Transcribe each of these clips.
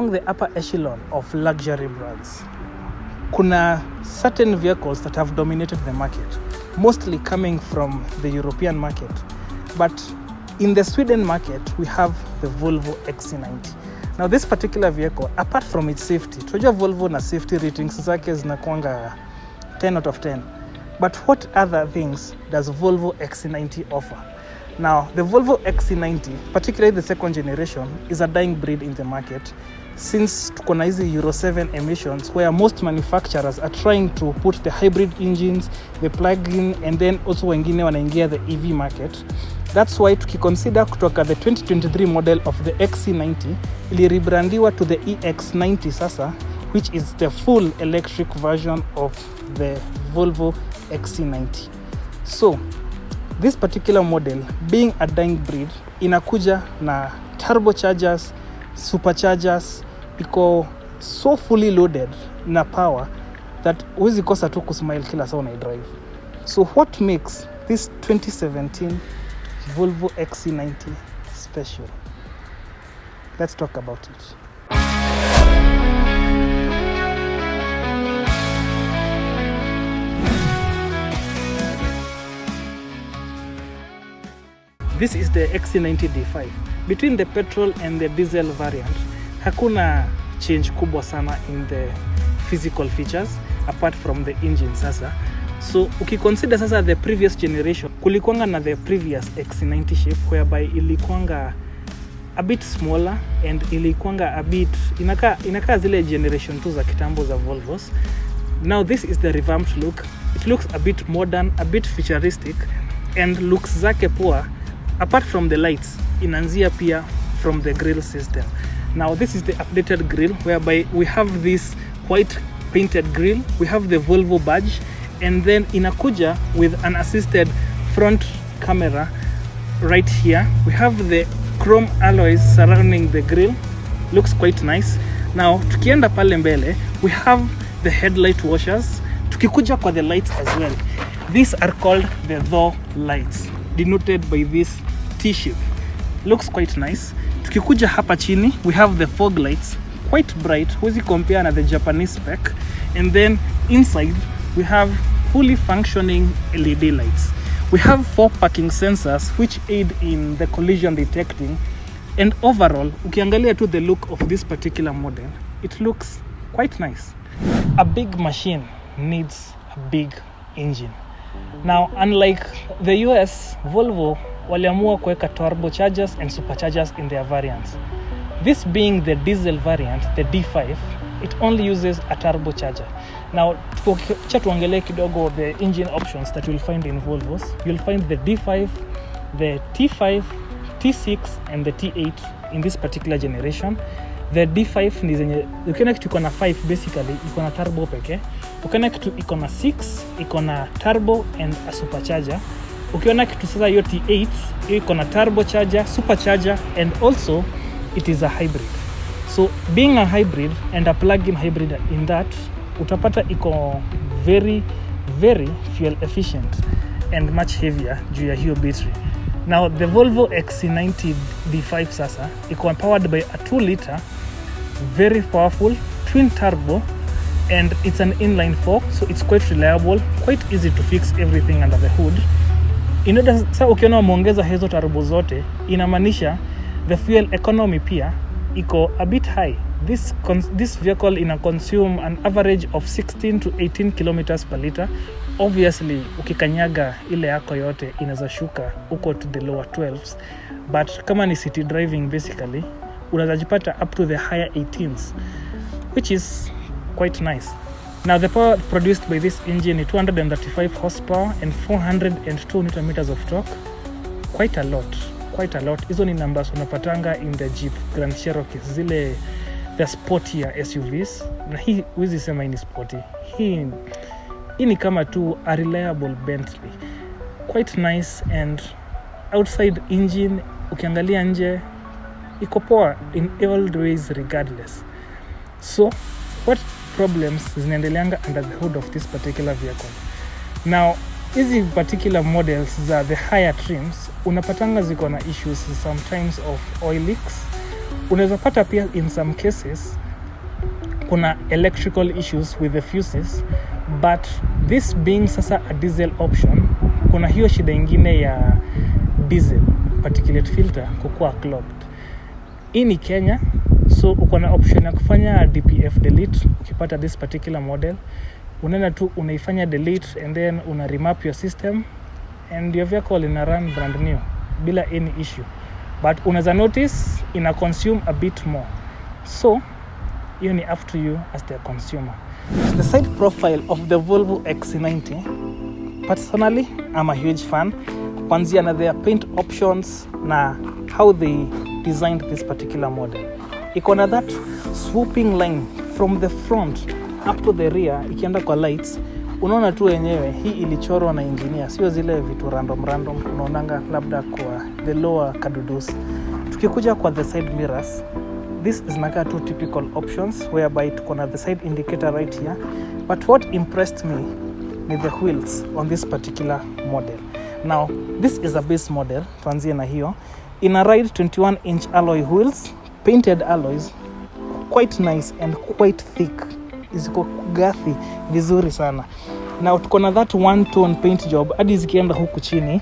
among the upper echelon of luxury brands. Kuna certain vehicles that have dominated the market, mostly coming from the European market. But in the Sweden market, we have the Volvo XC90. Now this particular vehicle, apart from its safety, tunajua Volvo na safety ratings zake zinakuanga 10 out of 10. But what other things does Volvo XC90 offer? Now, the Volvo XC90, particularly the second generation, is a dying breed in the market since tuko na hizi Euro 7 emissions where most manufacturers are trying to put the hybrid engines, the plug-in, and then also wengine wanaingia the EV market. That's why tukiconsider kutoka the 2023 model of the XC90 iliribrandiwa to the EX90 sasa, which is the full electric version of the Volvo XC90. So, this particular model, being a dying breed, inakuja na turbochargers, superchargers, iko so fully loaded na power that huwezi kosa tu kusmile kila saa una drive. So what makes this 2017 Volvo XC90 special? Let's talk about it. This is the XC90 D5. Between the petrol and the diesel variant, hakuna change kubwa sana in the physical features apart from the engine sasa. So ukiconsider sasa the previous generation, kulikuanga na the previous XC90 shape whereby ilikuanga a bit smaller and ilikuanga a bit inakaa zile generation 2 za kitambo za Volvos. Now this is the revamped look. It looks a bit modern, a bit futuristic, and looks zake poa. Apart from the lights, inaanzia pia from the grille system. Now this is the updated grille whereby we have this white painted grille, we have the Volvo badge, and then inakuja with an assisted front camera right here. We have the chrome alloys surrounding the grille, looks quite nice. Now tukienda pale mbele, we have the headlight washers. Tukikuja kwa the lights as well, these are called the Thor lights, denoted by this T-shape. Looks quite nice. Tukikuja hapa chini, we have the fog lights, quite bright, huwezi compare na the Japanese spec. And then inside, we have fully functioning LED lights. We have 4 parking sensors which aid in the collision detecting. And overall, ukiangalia to the look of this particular model, it looks quite nice. A big machine needs a big engine. Now, unlike the US, Volvo waliamua kuweka turbochargers and superchargers in their variants. This being the diesel variant, the D5, it only uses a turbocharger. Now, tuangalie kidogo the engine options that you'll find in Volvos. You'll find the D5, the T5, T6, and the T8 in this particular generation. The D5 ni zenye ukiona kitu iko na 5 basically iko na turbo pekee. Ukiona kitu iko na 6 iko na turbo and a supercharger. Ukiona kitu sasa hiyo T8 iko na turbocharger, supercharger, and also it is a hybrid. So being a hybrid and a plug-in hybrid in that, utapata iko very very fuel efficient and much heavier juu ya hiyo battery. Now the Volvo XC90 D5 sasa iko powered by a 2-liter very powerful twin turbo, and it's an inline 4, so it's quite reliable, quite easy to fix everything under the hood. Sasa ukiona wameongeza hizo turbo zote, inamaanisha the fuel economy pia iko a bit high. This vehicle ina consume an average of 16 to 18 kilometers per liter. Obviously ukikanyaga ile yako yote inaweza shuka uko to the lower 12s, but kama ni city driving basically unaweza jipata up to the higher 18s, which is quite nice. Now the power produced by this engine is 235 horsepower and 402 Newton meters of torque. Quite a lot. Hizo ni numbers unapatanga in the Jeep Grand Cherokee, zile the sportier SUVs. Na hii huwezi sema ni sporty. Hii ni kama tu a reliable Bentley. Quite nice, and outside engine ukiangalia nje iko poa in all ways regardless. So what problems zinaendeleanga under the hood of this particular vehicle? Now hizi particular models za the higher trims unapatanga ziko na issues sometimes of oil leaks, Unaweza pata pia in some cases kuna electrical issues with the fuses, but this being sasa a diesel option, kuna hiyo shida ingine ya diesel particulate filter kukua clogged. Hii ni Kenya, so uko na option ya kufanya DPF delete. Ukipata this particular model, unaenda tu unaifanya delete and then una remap your system and your vehicle ina run brand new bila any issue. But unaweza notice ina consume a bit more, so hiyo ni up to you as the consumer. The side profile of the Volvo XC90, personally I'm a huge fan. Kwanzia na their paint options na how they designed this particular model. Iko na that swooping line from the front up to the rear. Ikienda kwa lights, unaona tu wenyewe hii ilichorwa na engineer, sio zile vitu random unaonanga labda kwa the lower kadudus. Tukikuja kwa the side mirrors, this is naka two typical options whereby tuko na the side indicator right here, but what impressed me is the wheels on this particular model. Now this is a base model, tuanzie na hiyo. Ina ride 21-inch alloy wheels, painted alloys, quite nice and quite thick. Ziko gathi vizuri sana. Now tuko na that one tone paint job, hadi zikienda huku chini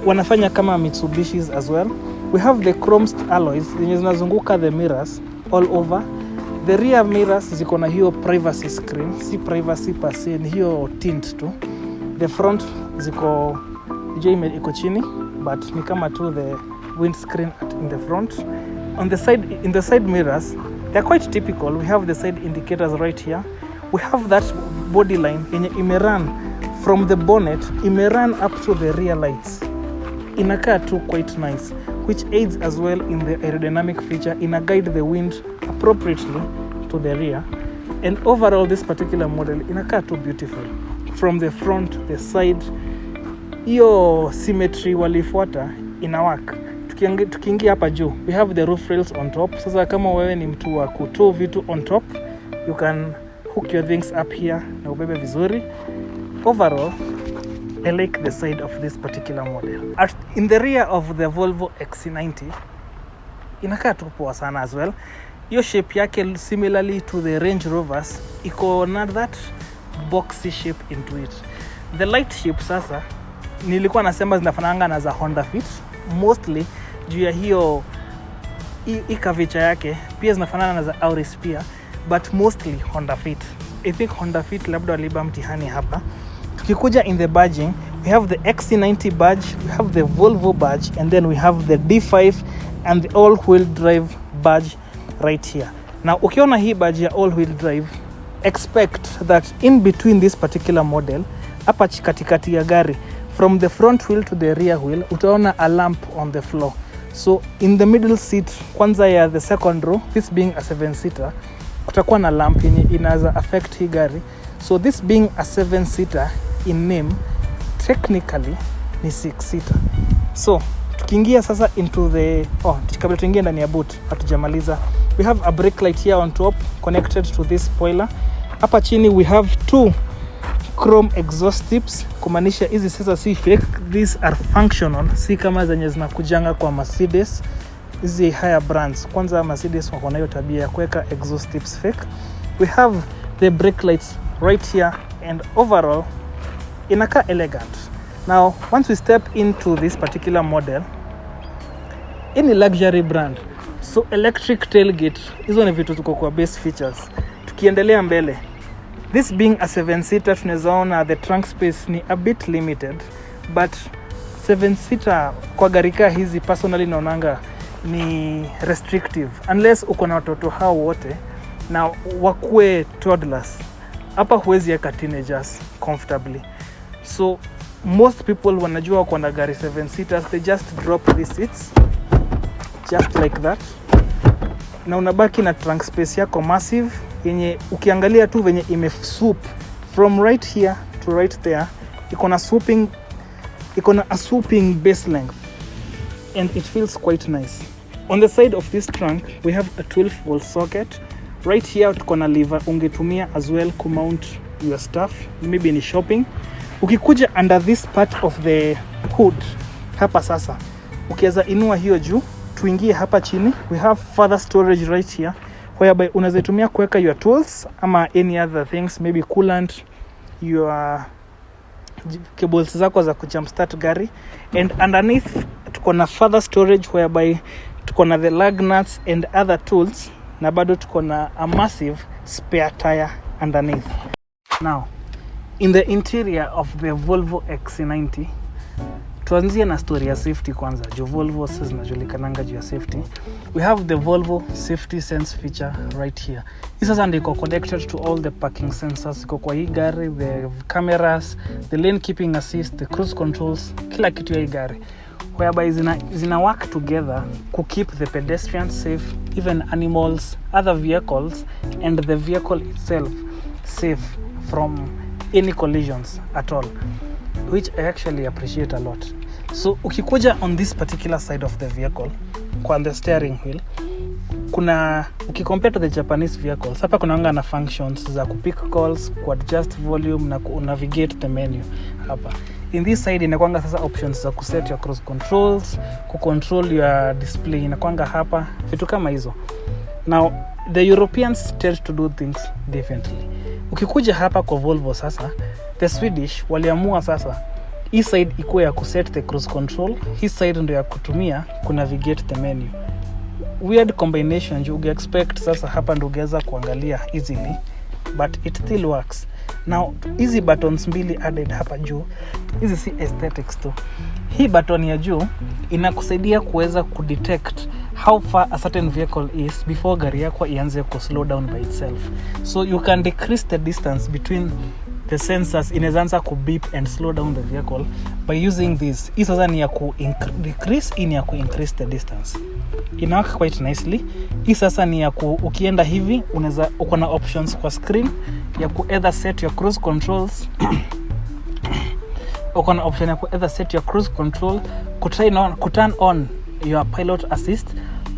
wanafanya kama Mitsubishi's as well. We have the chrome alloys zenye zinazunguka the mirrors all over. The rear mirrors ziko na hiyo privacy screen, si privacy per se, ni hiyo tint tu. The front ziko iko chini, but ni kama tu the windscreen in the front. On the side, in the side mirrors, they're quite typical. We have the side indicators right here. We have that body line yenye imerun from the bonnet, imerun up to the rear lights. Inakaa tu quite nice, which aids as well in the aerodynamic feature. Ina guide the wind appropriately to the rear. And overall, this particular model inakaa tu beautiful. From the front, the side, hiyo symmetry walifuata ina work. Tukiingia hapa juu, we have the roof rails on top. Sasa kama wewe ni mtu wa kutoa vitu on top, you can hook your things up here na ubebe vizuri. Overall, I like the side of this particular model. In the rear of the Volvo XC90, inakaa tu poa sana as well. Hiyo shape yake similarly to the Range Rovers, iko na that boxy shape into it. The light shape sasa, nilikuwa nasema zinafananga na za Honda Fit, mostly juu ya hiyo curvature yake, pia zinafanana na za Auris pia, but mostly Honda Fit. I think Honda Fit labda waliba mtihani hapa. Tukikuja in the badging, we have the XC90 badge, we have the Volvo badge, and then we have the D5 and the all-wheel drive badge right here. Now ukiona hii badge ya all-wheel drive, expect that in between this particular model, hapa katikati ya gari, from the front wheel to the rear wheel, utaona a lamp on the floor. So in the middle seat, kwanza ya the second row, this being a 7-seater, kutakuwa na lamp yenye inaza affect hii gari. So this being a 7-seater in name, technically ni 6-seater. So tukiingia sasa into the kabla tuingie ndani ya boot, hatujamaliza. We have a brake light here on top connected to this spoiler. Hapa chini we have two chrome exhaust tips, kumaanisha hizi sasa si fake, these are functional, si kama zenye zinakujanga kwa Mercedes. Hizi higher brands, kwanza Mercedes wako na hiyo tabia ya kuweka exhaust tips fake. We have the brake lights right here, and overall inaka elegant. Now once we step into this particular model, any luxury brand, so electric tailgate, hizo ni vitu tuko kwa base features. Tukiendelea mbele, this being a 7-seater, tunazaona the trunk space ni a bit limited, but 7-seater kwa garika hizi personally naonanga ni restrictive unless uko na watoto hao wote na wakue toddlers. Hapa huwezi weka teenagers comfortably. So most people wanajua wako na gari 7-seaters, they just drop these seats just like that, na unabaki na trunk space yako massive yenye ukiangalia tu venye imeswoop from right here to right there. Iko na a swooping base length and it feels quite nice. On the side of this trunk we have a 12-volt socket. Right here tuko na lever ungetumia as well to mount your stuff, maybe ni shopping. Ukikuja under this part of the hood hapa sasa, ukiweza inua hiyo juu tuingie hapa chini, we have further storage right here whereby unaweza tumia kuweka your tools ama any other things, maybe coolant, your cables zako za kujumpstart gari. And underneath tuko na further storage whereby tuko na the lug nuts and other tools, na bado tuko na a massive spare tire underneath. Now in the interior of the Volvo XC90, tuanzie na story ya safety kwanza. Jo Volvo sasa zinajulikananga juu ya safety. We have the Volvo safety sense feature right here. This is and iko connected to all the parking sensors iko kwa hii gari, the cameras, the lane keeping assist, the cruise controls, kila kitu ya hii gari, whereby zina work together to keep the pedestrians safe, even animals, other vehicles, and the vehicle itself safe from any collisions at all, which I actually appreciate a lot. So ukikuja on this particular side of the vehicle, kwa the steering wheel, kuna ukicompare to the Japanese vehicles, hapa kuna na functions za kupick calls, ku adjust volume na ku navigate the menu hapa. In this side inakuanga sasa options za kuset your cruise controls, ku control your display inakuanga hapa, vitu kama hizo. Now the Europeans tend to do things differently. Ukikuja hapa kwa Volvo sasa, the Swedish waliamua sasa hii side ikuwe ya kuset the cruise control, hii side ndio ya kutumia ku navigate the menu. Weird combination, you expect sasa hapa ndio ungeweza kuangalia easily, but it still works. Now hizi buttons mbili added hapa juu, hizi si aesthetics tu. Hii button ya juu inakusaidia kuweza kudetect how far a certain vehicle is before gari yako ianze ku slow down by itself. So you can decrease the distance between the sensors, inaanza ku beep and slow down the vehicle by using this. Hii sasa ni ya ku decrease, ini ya ku increase the distance. Ina work quite nicely. Hii sasa ni ya ukienda hivi unaweza uko na options kwa screen ya ku either set your cruise controls uko na option ya ku either set your cruise control, ku turn on your pilot assist.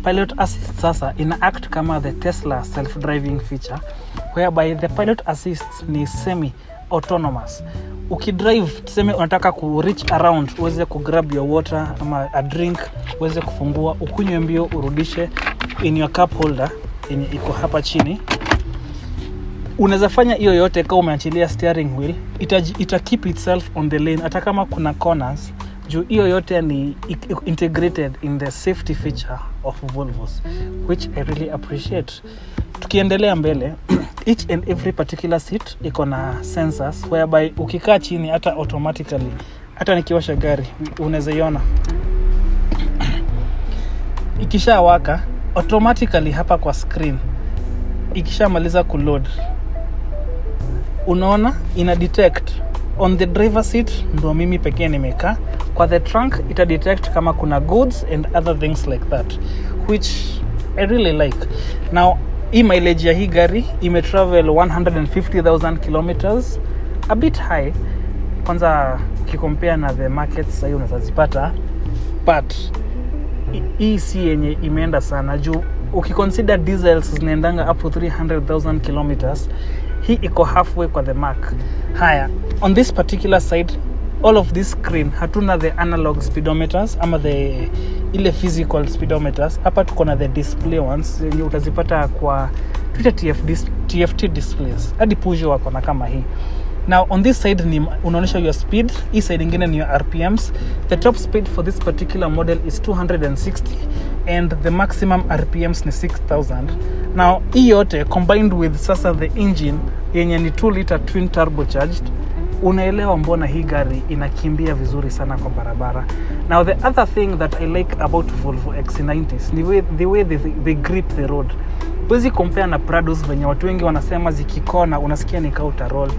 Pilot assist sasa ina act kama the Tesla self-driving feature, whereby the pilot assist ni semi autonomous. Ukidrive tuseme unataka ku reach around, uweze ku grab your water ama a drink, uweze kufungua, ukunywe mbio, urudishe in your cup holder yenye iko hapa chini. Unaweza fanya hiyo yote kama umeachilia steering wheel, ita keep itself on the lane hata kama kuna corners. Juu hiyo yote ni integrated in the safety feature of Volvos, which I really appreciate. Tukiendelea mbele, each and every particular seat iko na sensors whereby ukikaa chini hata automatically, hata nikiwasha gari unaweza iona ikisha waka automatically hapa kwa screen. Ikishamaliza kuload, unaona ina detect on the driver seat ndo mimi pekee nimekaa. Kwa the trunk ita detect kama kuna goods and other things like that, which I really like. Now hii mileage ya hii gari ime travel 150,000 kilometers, a bit high kwanza ukicompare na the market sasa hiyo unazipata, but hii si yenye imeenda sana juu ukiconsider diesels zinaendanga up to 300,000 kilometers. Hii iko halfway kwa the mark. Haya, on this particular side, all of this screen hatuna the analog speedometers ama the ile physical speedometers. Hapa tuko na the display ones yenye utazipata kwa TFT displays. Hadi Peugeot wako na kama hii. Now on this side ni unaonyesha your speed, hii side ingine ni your RPMs. The top speed for this particular model is 260 and the maximum RPMs ni 6000. Now hii yote combined with sasa the engine yenye ni 2 liter twin turbocharged, unaelewa mbona hii gari inakimbia vizuri sana kwa barabara. Now the other thing that I like about Volvo XC90s ni the way they grip the road. Huwezi compare na Prados venye watu wengi wanasema zikikona unasikia ni kauta roll.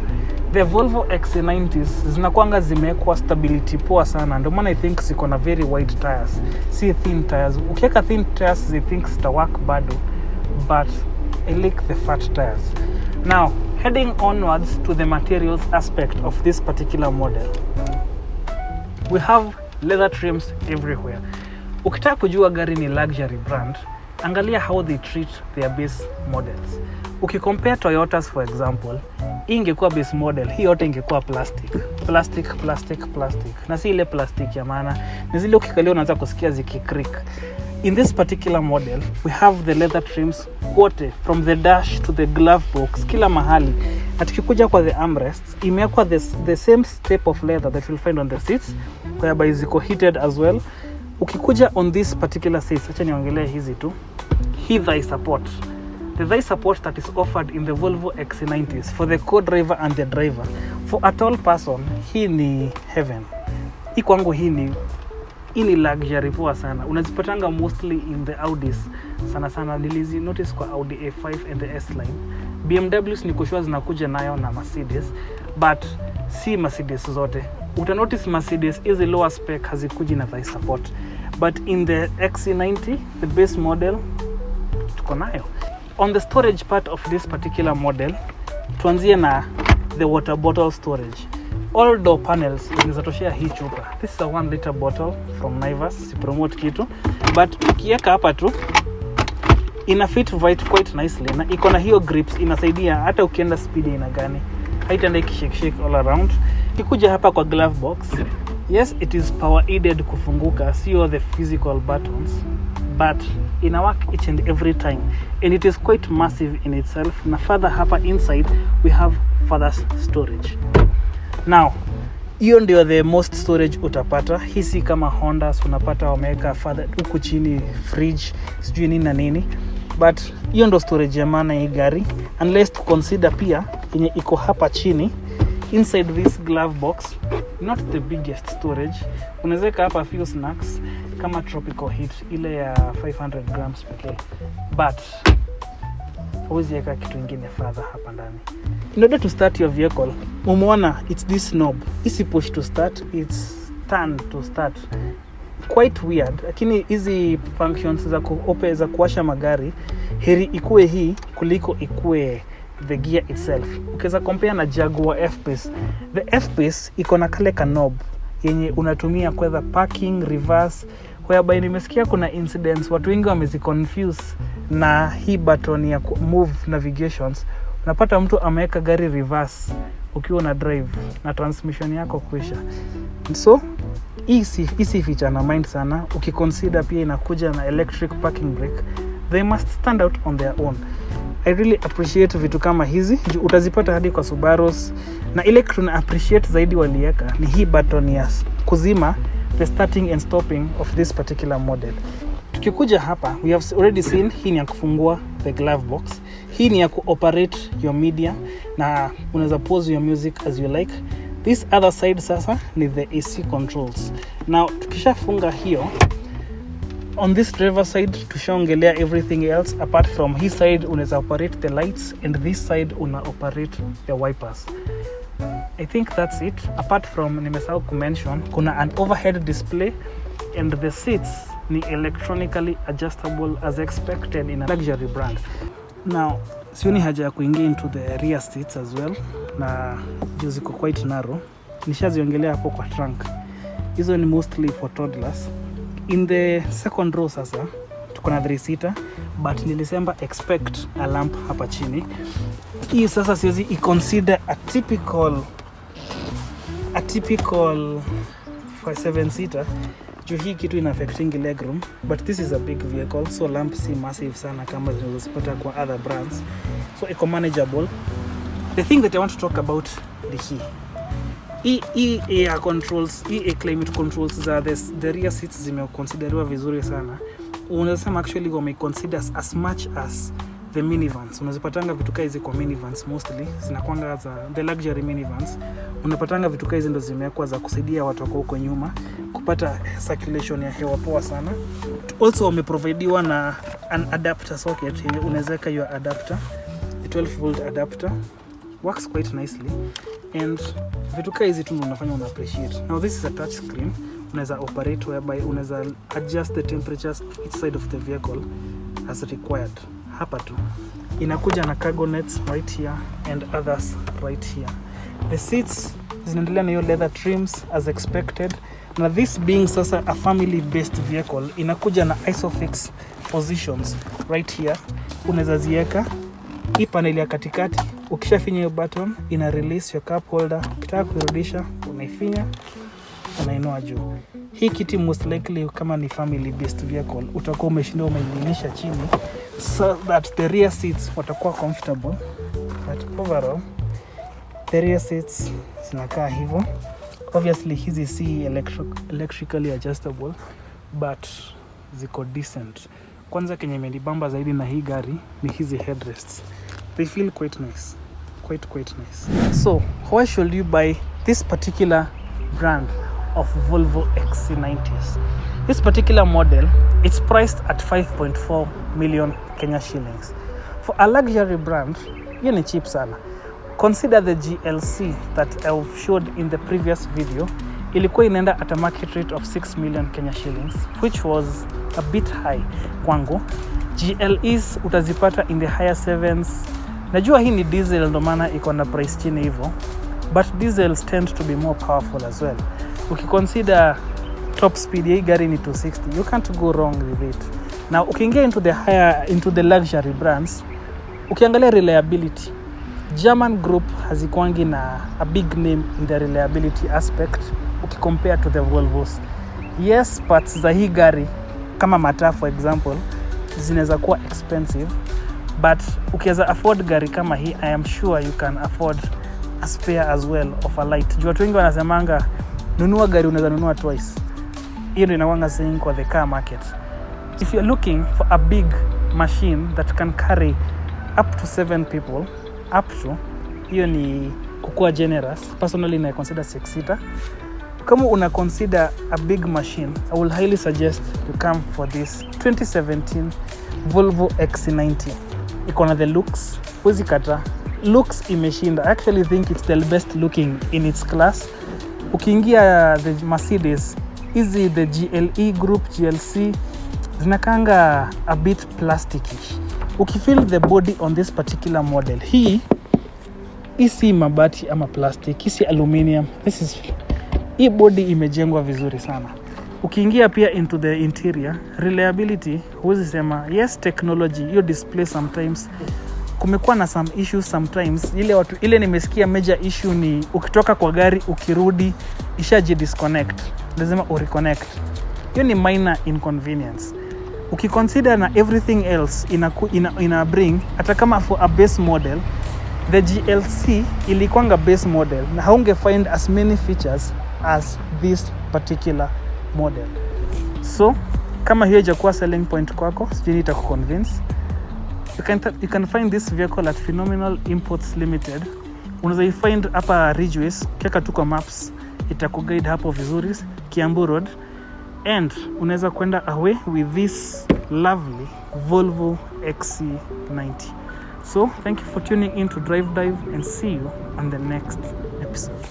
The Volvo XC90s zinakuanga zimewekwa stability poa sana, ndio maana I think ziko na very wide tires, si thin tires. Ukiweka thin tires they think zita work bado, but I like the fat tires. Now heading onwards to the materials aspect of this particular model, we have leather trims everywhere. Ukitaka kujua gari ni luxury brand, angalia how they treat their base models. Ukicompare Toyotas for example, hii ingekuwa base model, hii yote ingekuwa plastic. Na si ile plastic ya maana, ni zile ukikalia unaanza kusikia zikicreak. In this particular model, we have the leather trims wote from the dash to the glove box, kila mahali. Na tukikuja kwa the armrests, imewekwa the same type of leather that you'll find on the seats, whereby ziko heated as well. Ukikuja on this particular seats, acha niongelee hizi tu. Hii thigh support. The thigh support that is offered in the Volvo XC90s for the co-driver and the driver. For a tall person, hii ni heaven. Hii kwangu hii ni luxury poa sana. Unazipatanga mostly in the Audis. Sana nilizi notice kwa Audi A5 and the S-Line. BMWs ni kushua zinakuja nayo na Mercedes, but si Mercedes zote. Utanotice Mercedes is a lower spec, hazikuji na thigh support. But in the XC90, the base model, tuko nayo. On the storage part of this particular model, tuanzie na the water bottle storage. All door panels zinatoshea hii chupa. This is a 1 liter bottle from Naivas, si promote kitu, but ukiweka hapa tu ina fit right quite nicely, na iko na hiyo grips, inasaidia hata ukienda speed ina gani, haitaenda ikishake all around. Ukikuja hapa kwa glove box, yes, it is power aided kufunguka, sio the physical buttons, but ina work each and every time, and it is quite massive in itself. Na further hapa inside we have further storage. Now hiyo ndio the most storage utapata. Hisi kama Honda unapata wameweka further huku chini fridge sijui nini na nini, but hiyo ndio storage ya maana hii gari, unless to consider pia yenye iko hapa chini inside this glove box, not the biggest storage. Unaweza hapa few snacks kama tropical heat ile ya 500 grams pekee, but huwezi weka kitu kingine further hapa ndani. In order to start your vehicle, umeona it's this knob. Isi push to start, it's turn to start. Quite weird, lakini hizi functions za kuopen za kuwasha magari heri ikue hii kuliko ikue the gear itself. Ukiweza compare na Jaguar F-Pace, the F-Pace iko na kale ka knob yenye unatumia kwa parking, reverse, whereby nimesikia kuna incidents watu wengi wameziconfuse na hii button ya move navigations. Unapata mtu ameweka gari reverse ukiwa na drive na transmission yako kuisha. So easy feature na mind sana. Ukiconsider pia inakuja na electric parking brake, they must stand out on their own. I really appreciate vitu kama hizi. Utazipata hadi kwa Subarus, na ile kitu na appreciate zaidi walieka ni hii button ya kuzima the starting and stopping of this particular model. Tukikuja hapa, we have already seen hii ni ya kufungua the glove box. Hii ni ya kuoperate your media na unaweza pause your music as you like. This other side sasa ni the AC controls. Now tukishafunga hiyo, on this driver side tushaongelea everything else. Apart from his side unaweza operate the lights, and this side una operate the wipers. I think that's it. Apart from nimesahau kumention kuna an overhead display, and the seats ni electronically adjustable as expected in a luxury brand. Now sioni haja ya kuingia into the rear seats as well, na juu ziko quite narrow. Nishaziongelea hapo kwa trunk. Hizo ni mostly for toddlers. In the second row sasa tuko na 3-seater, but nilisema expect a lamp hapa chini. Hii sasa siwezi consider a typical 7-seater. Juu hii kitu ina affecting legroom, but this is a big vehicle, so lamp si massive sana kama zinazopata kwa other brands, so iko manageable. The thing that I want to talk about ni hii air controls, hii air climate controls za the rear seats zimeconsideriwa vizuri sana. Unaweza sema actually wameconsider as much as the minivans. Unazipatanga vitu kama hizi kwa minivans, mostly zinakuanga za the luxury minivans. Unapatanga vitu kama hizi ndo zimewekwa za kusaidia watu wako huko nyuma kupata circulation ya hewa poa sana. Also wameprovidiwa na an adapter socket yenye unaweza weka your adapter, a 12 volt adapter, works quite nicely, and vitu kama hizi tu unafanya una appreciate. Now this is a touch screen, unaweza operate whereby unaweza adjust the temperatures each side of the vehicle as required. Hapa tu inakuja na cargo nets right here and others right here. The seats zinaendelea na hiyo leather trims as expected. Na this being sasa a family based vehicle, inakuja na isofix positions right here. Unaweza ziweka hii panel ya katikati, ukishafinya hiyo button ina release your cup holder. Ukitaka kurudisha unaifinya, unainua juu. hii kiti most likely kama ni family based vehicle utakuwa umeshinda umeilisha chini so that the rear seats watakuwa comfortable, but overall the rear seats zinakaa hivyo. Obviously hizi si electrically adjustable but ziko decent. Kwanza kenye imenibamba zaidi na hii gari ni hizi headrests. They feel quite nice. Quite nice. So, why should you buy this particular brand of Volvo XC90s? This particular model, it's priced at 5.4 million Kenya shillings. For a luxury brand, hiyo ni cheap sana. Consider the GLC that I've showed in the previous video. Ilikuwa inaenda at a market rate of 6 million Kenya shillings, which was a bit high kwangu. GLEs utazipata in the higher sevens. Najua hii ni diesel ndo maana iko na price chini hivyo, but diesels tend to be more powerful as well. Ukiconsider top speed ya hii gari ni 260, you can't go wrong with it. Now ukiingia into the luxury brands, ukiangalia reliability, German group hazikuangi na a big name in the reliability aspect ukicompare to the Volvos. Yes, parts za hii gari kama mataa for example zinaweza kuwa expensive, but ukiweza afford gari kama hii, I am sure you can afford a spare as well of a light. Watu wengi wanasemanga nunua gari unaweza nunua twice. Hiyo ndio inakuanga saying kwa the car market. If you're looking for a big machine that can carry up to 7 people, hiyo ni kukua generous. Personally I consider 6-seater. Kama una consider a big machine, I will highly suggest you come for this 2017 Volvo XC90. Iko na the looks, huwezi kata. Looks imeshinda. I actually think it's the best looking in its class. Ukiingia the Mercedes, hizi the GLE group, GLC, zinakanga a bit plasticky. Ukifeel the body on this particular model, hii si mabati ama plastic, hii si aluminium. Hii body imejengwa vizuri sana. Ukiingia pia into the interior, reliability, huwezi sema. Yes, technology, hiyo display sometimes kumekuwa na some issues sometimes. Ile nimesikia major issue ni ukitoka kwa gari ukirudi ishaji disconnect, lazima ureconnect. Hiyo ni minor inconvenience. Ukiconsider na everything else ina bring, hata kama for a base model, the GLC ilikuanga base model na haunge find as many features as this particular model. So kama hiyo hajakuwa selling point kwako, sijui itakuconvince. You can find this vehicle at Phenomenal Imports Limited. Unaweza find hapa Ridgeways, keka tu kwa maps, itakuguide hapo vizuri, Kiambu Road. And unaweza kwenda away with this lovely Volvo XC90. So thank you for tuning in to Drive Dive, and see you on the next episode.